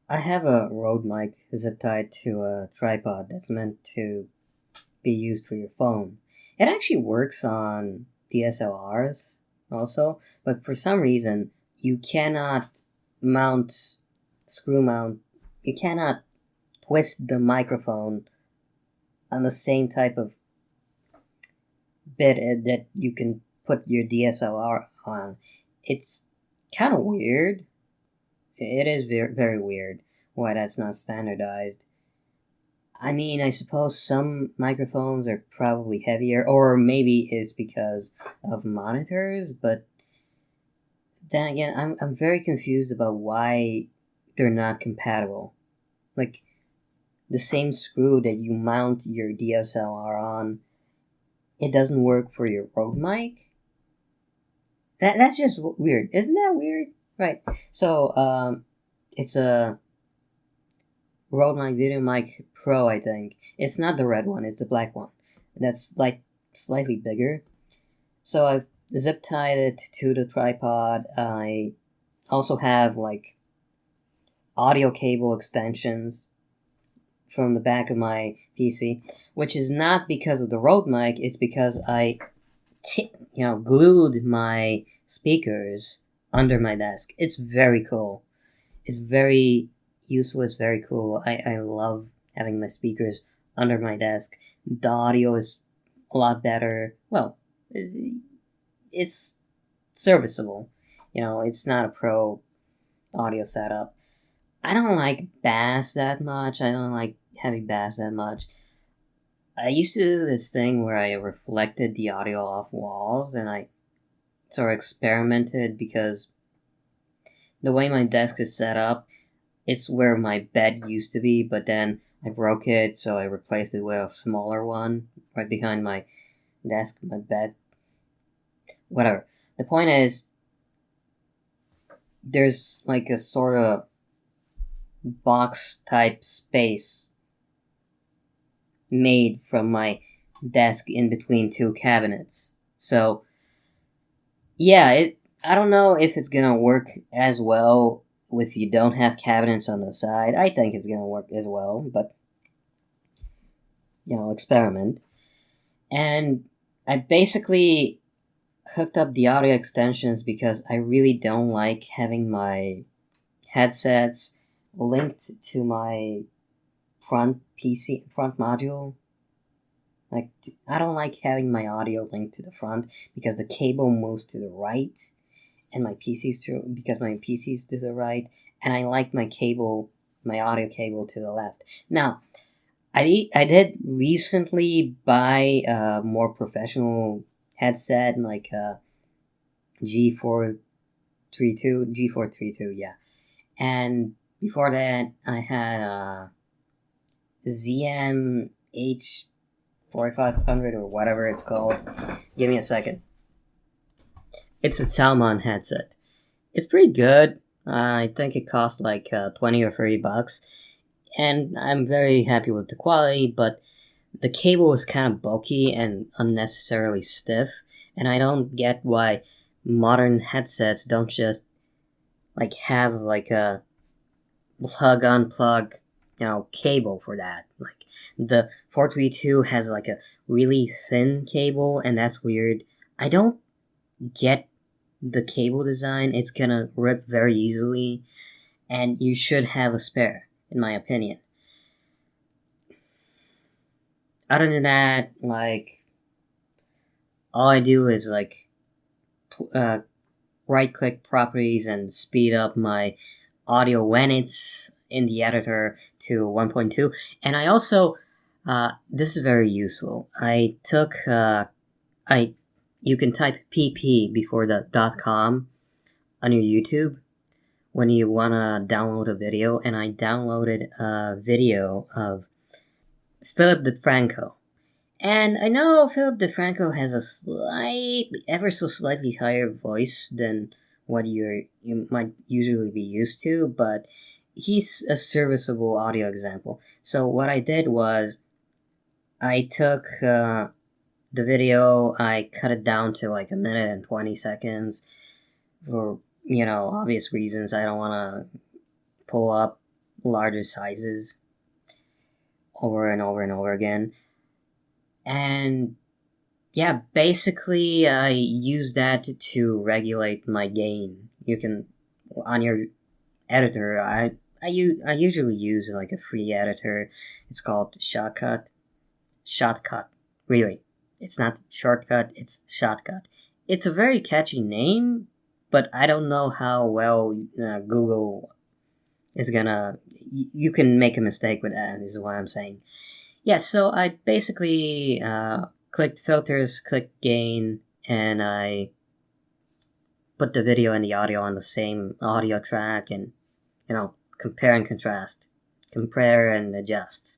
I have a Rode mic zip tied to a tripod that's meant to be used for your phone. It actually works on DSLRs also, but for some reason you cannot mount, screw mount, you cannot twist the microphone on the same type of bit that you can put your DSLR on. It's kind of weird. It is very, very weird why that's not standardized. I mean, I suppose some microphones are probably heavier, or maybe it's because of monitors, but then again, I'm very confused about why they're not compatible. Like, the same screw that you mount your DSLR on, it doesn't work for your Rode mic? That's just weird. Isn't that weird? Right. So, it's a Rode mic Video Mic Pro, I think. It's not the red one, it's the black one. That's like slightly bigger. So I've zip tied it to the tripod. I also have like audio cable extensions from the back of my PC, which is not because of the Rode mic, it's because I glued my speakers under my desk. It's very cool. It's very useful. It's very cool. I love having my speakers under my desk. The audio is a lot better. Well, it's serviceable. It's not a pro audio setup. I don't like bass that much. I don't like heavy bass that much. I used to do this thing where I reflected the audio off walls and I sort of experimented because the way my desk is set up, it's where my bed used to be, but then I broke it, so I replaced it with a smaller one right behind my desk, my bed. Whatever. The point is, there's like a sort of box type space made from my desk in between two cabinets. So, yeah, I don't know if it's gonna work as well if you don't have cabinets on the side. I think it's gonna work as well, but experiment. And I basically hooked up the audio extensions because I really don't like having my headsets linked to my front PC front module. Like, I don't like having my audio linked to the front because the cable moves to the right, and because my PC's to the right, and I like my audio cable to the left. Now, I did recently buy a more professional headset, like a G432, yeah. And before that, I had a ZM-H4500 or whatever it's called. Give me a second. It's a Salmon headset. It's pretty good. I think it cost like 20 or 30 bucks. And I'm very happy with the quality, but the cable is kind of bulky and unnecessarily stiff. And I don't get why modern headsets don't just like have like a plug unplug cable for that. Like the 432 has like a really thin cable, and that's weird. I don't get the cable design. It's gonna rip very easily, and you should have a spare, in my opinion. Other than that, like, all I do is like right click properties and speed up my audio when it's in the editor to 1.2. And I also this is very useful. I took you can type pp before the .com on your YouTube when you want to download a video, and I downloaded a video of Philip DeFranco. And I know Philip DeFranco has a ever so slightly higher voice than what you might usually be used to, but he's a serviceable audio example. So what I did was, I took the video, I cut it down to like 1 minute and 20 seconds for obvious reasons. I don't want to pull up larger sizes over and over and over again. And yeah, basically I use that to regulate my gain. You can, on your editor, I usually use like a free editor. It's called Shotcut. Shotcut. Really. It's not Shortcut, it's Shotcut. It's a very catchy name, but I don't know how well Google is gonna. You can make a mistake with that, is what I'm saying. Yeah, so I basically clicked filters, clicked gain, and I put the video and the audio on the same audio track and, compare and contrast, compare and adjust.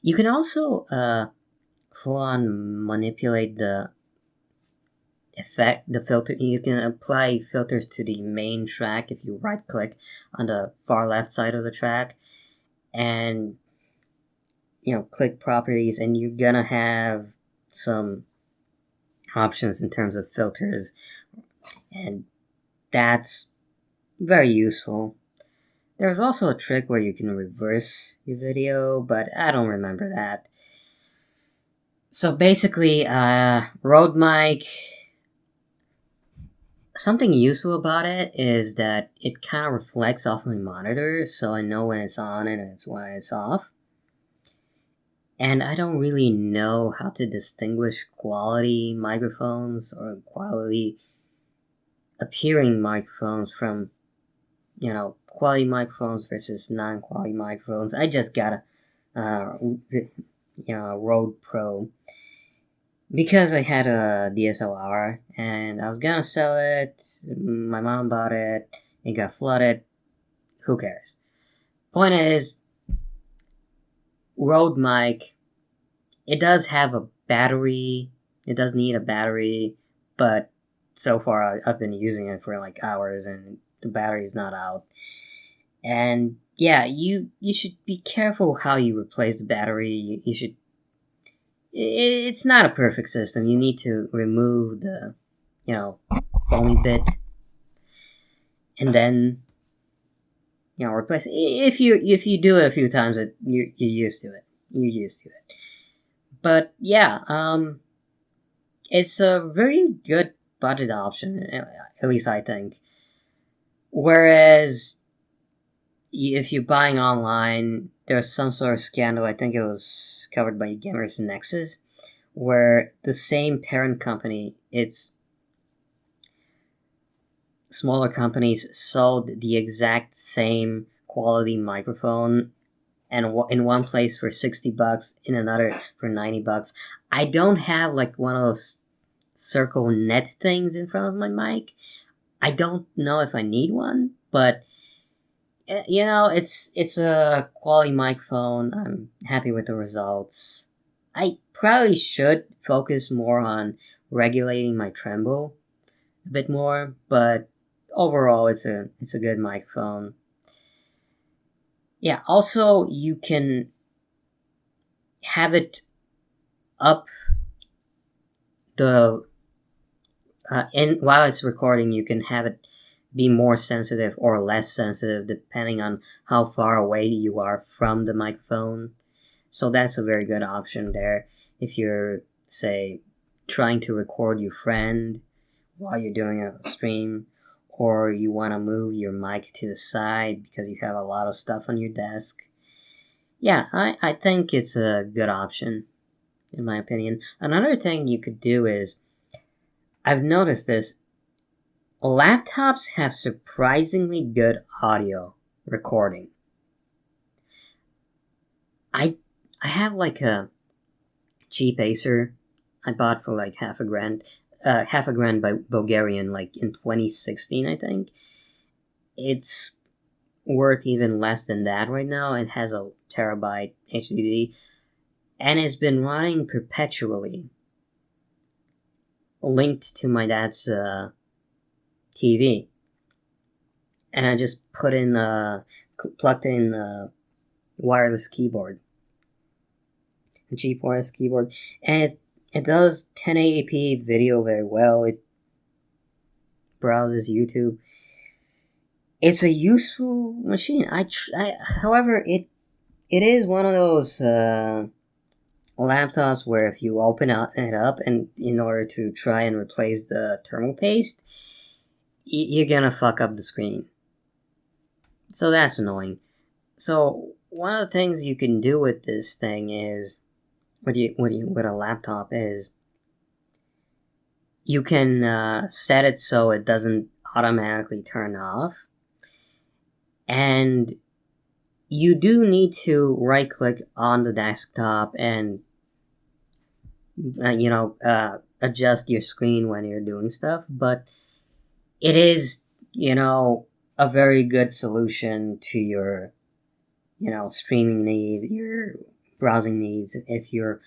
You can also full on manipulate the filter. You can apply filters to the main track if you right click on the far left side of the track and click properties, and you're gonna have some options in terms of filters, and that's very useful. There's also a trick where you can reverse your video, but I don't remember that. So basically, Rode mic, something useful about it is that it kind of reflects off my monitor, so I know when it's on and when it's off. And I don't really know how to distinguish quality microphones or quality appearing microphones from, quality microphones versus non-quality microphones. I just got a, Rode Pro because I had a DSLR and I was gonna sell it. My mom bought it. It got flooded. Who cares? Point is, Rode mic, it does have a battery. It does need a battery, but so far I've been using it for like hours and the battery's not out. And yeah, you should be careful how you replace the battery. You should. It's not a perfect system. You need to remove the, foamy bit, and then replace it. If you do it a few times, you're used to it. You're used to it. But yeah, it's a very good budget option, at least I think. Whereas, if you're buying online, there's some sort of scandal, I think it was covered by Gamers Nexus, where the same parent company, its smaller companies, sold the exact same quality microphone, and in one place for $60, in another for $90. I don't have like one of those circle net things in front of my mic. I don't know if I need one, but it's a quality microphone. I'm happy with the results. I probably should focus more on regulating my tremble a bit more, but overall it's a good microphone. Yeah, also you can have it up the and while it's recording, you can have it be more sensitive or less sensitive depending on how far away you are from the microphone. So that's a very good option there if you're, say, trying to record your friend while you're doing a stream, or you want to move your mic to the side because you have a lot of stuff on your desk. Yeah, I think it's a good option, in my opinion. Another thing you could do is, I've noticed this, laptops have surprisingly good audio recording. I have like a cheap Acer I bought for like $1,000 by Bulgarian, like in 2016, I think. It's worth even less than that right now. It has a terabyte HDD, and it's been running perpetually, linked to my dad's TV. And I just plugged in a wireless keyboard, a cheap wireless keyboard, and it does 1080p video very well. It browses YouTube. it's a useful machine. However, it is one of those laptops where if you open it up and in order to try and replace the thermal paste, you're gonna fuck up the screen. So that's annoying. So one of the things you can do with this thing is, with a laptop is, you can set it so it doesn't automatically turn off, and you do need to right click on the desktop and adjust your screen when you're doing stuff, but it is, a very good solution to your, streaming needs, your browsing needs. If you're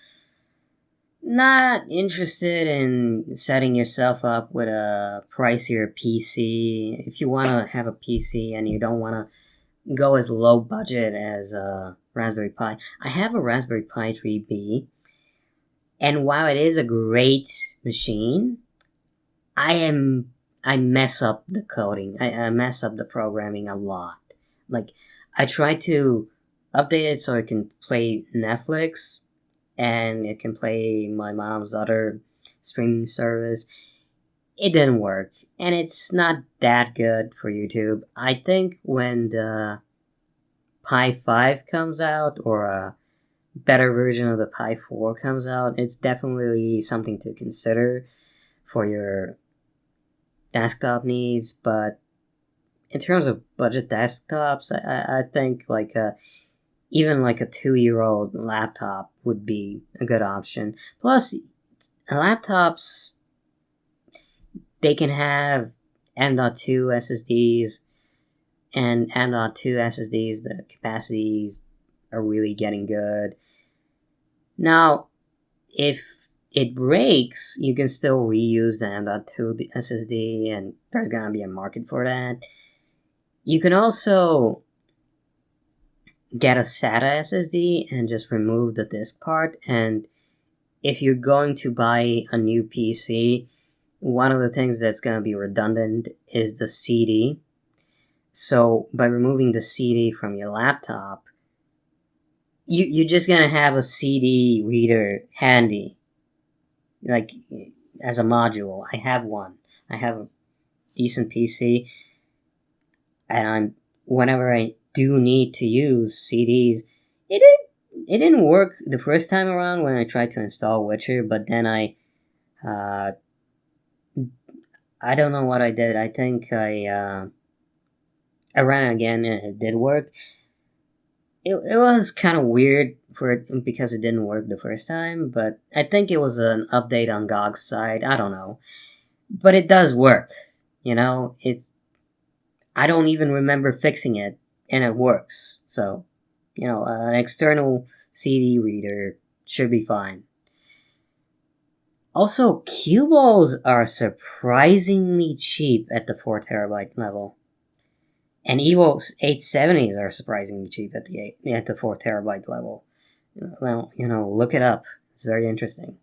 not interested in setting yourself up with a pricier PC, if you want to have a PC and you don't want to go as low budget as a Raspberry Pi, I have a Raspberry Pi 3B, and while it is a great machine, I mess up the coding. I mess up the programming a lot. Like, I try to update it so it can play Netflix and it can play my mom's other streaming service. It didn't work, and it's not that good for YouTube. I think when the Pi 5 comes out, or a better version of the Pi 4 comes out, it's definitely something to consider for your desktop needs. But in terms of budget desktops, I think even like a 2-year-old laptop would be a good option. Plus, laptops, they can have M.2 SSDs, and M.2 SSDs, the capacities are really getting good. Now, if it breaks, you can still reuse the M.2 SSD, and there's gonna be a market for that. You can also get a SATA SSD and just remove the disk part, and if you're going to buy a new PC, one of the things that's going to be redundant is the CD. So by removing the CD from your laptop, you're just going to have a CD reader handy, like as a module. I have one. I have a decent PC, and whenever I do need to use CDs, it didn't work the first time around when I tried to install Witcher, but then I don't know what I did. I think I ran it again and it did work. It was kind of weird because it didn't work the first time, but I think it was an update on GOG's side. I don't know, but it does work. I don't even remember fixing it, and it works. So, an external CD reader should be fine. Also, cue balls are surprisingly cheap at the 4TB level. And Evo 870s are surprisingly cheap at the 4TB level. Well, look it up. It's very interesting.